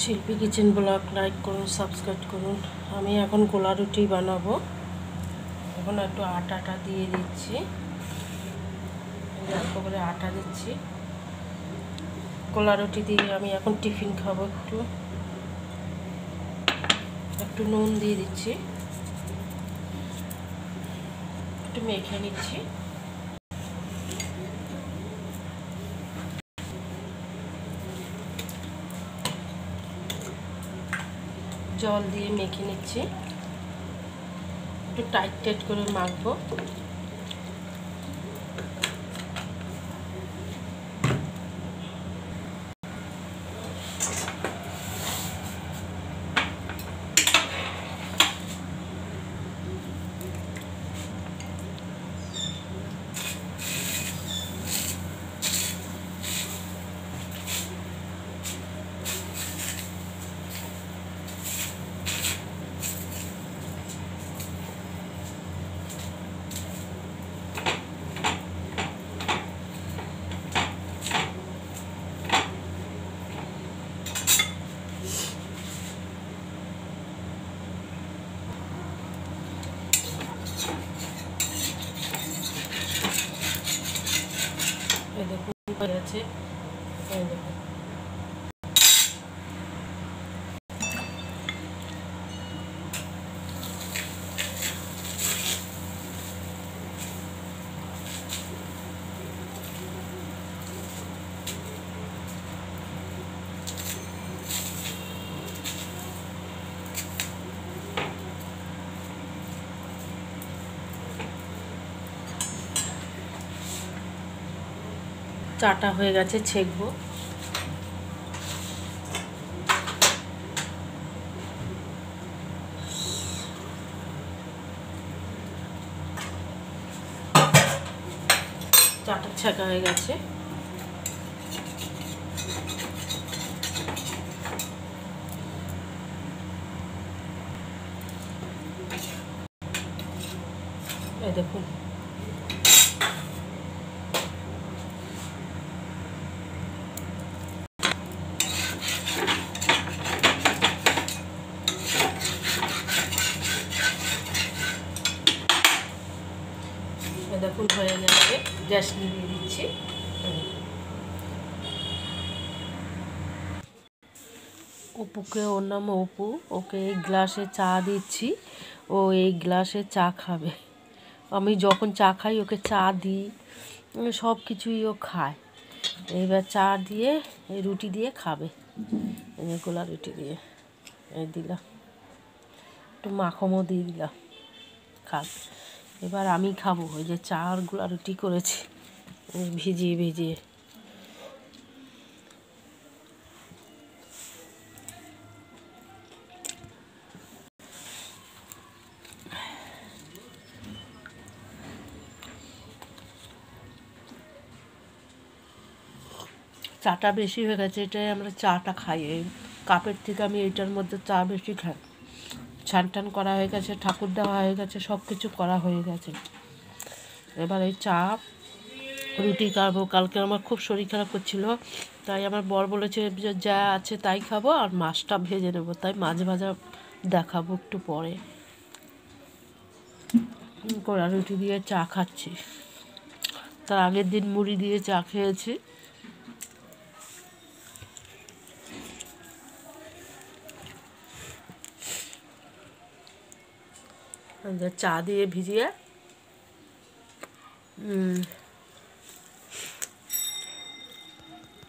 শিল্পী kitchen blog like করুন, subscribe করুন। আমি এখন গোলা রুটি বানাবো। এখন একটু আটা দিয়ে দিচ্ছি, অল্প করে আটা দিচ্ছি। গোলা রুটি দিয়ে আমি এখন টিফিন খাবো। একটু নুন দিয়ে দিচ্ছি, একটু মেখে নিচ্ছি। জল দিয়ে মেখে নিচ্ছি, একটু টাইট করে মাখবো। দেখুন হয়ে গেছে, দেখুন। চাটা হয়ে গেছে, ছেঁকবো। চাটা ছেঁকা হয়ে গেছে। এই দেখুন, দেখুন হয়ে গেছে। গ্যাস নিভিয়ে দিচ্ছি। অপুকে, ওর নাম অপু, ওকে এই গ্লাসে চা দিচ্ছি। ও এই গ্লাসে চা খাবে। আমি যখন চা খাই ওকে চা দিই, সব কিছুই ও খায়। এইবার চা দিয়ে এই রুটি দিয়ে খাবে, গোলা রুটি দিয়ে এই দিলাম, একটু মাখনও দিয়ে দিলাম, খাবে। এবার আমি খাবো। ওই যে চা আর গোলা রুটি করেছি ভিজিয়ে। চাটা বেশি হয়ে গেছে, এটাই আমরা চাটা খাই। এই কাপের থেকে আমি এইটার মধ্যে চা বেশি খাই। ছান করা হয়ে গেছে, ঠাকুর দেওয়া হয়ে গেছে, সব কিছু করা হয়ে গেছে। এবার এই চা রুটি খাবো। কালকে আমার খুব শরীর খারাপ করছিল, তাই আমার বর বলেছে যে যা আছে তাই খাবো, আর মাছটা ভেজে নেবো। তাই মাছ ভাজা দেখাবো একটু পরে। গোলা রুটি দিয়ে চা খাচ্ছি। তার আগের দিন মুড়ি দিয়ে চা খেয়েছি। চা দিয়ে ভিজিয়ে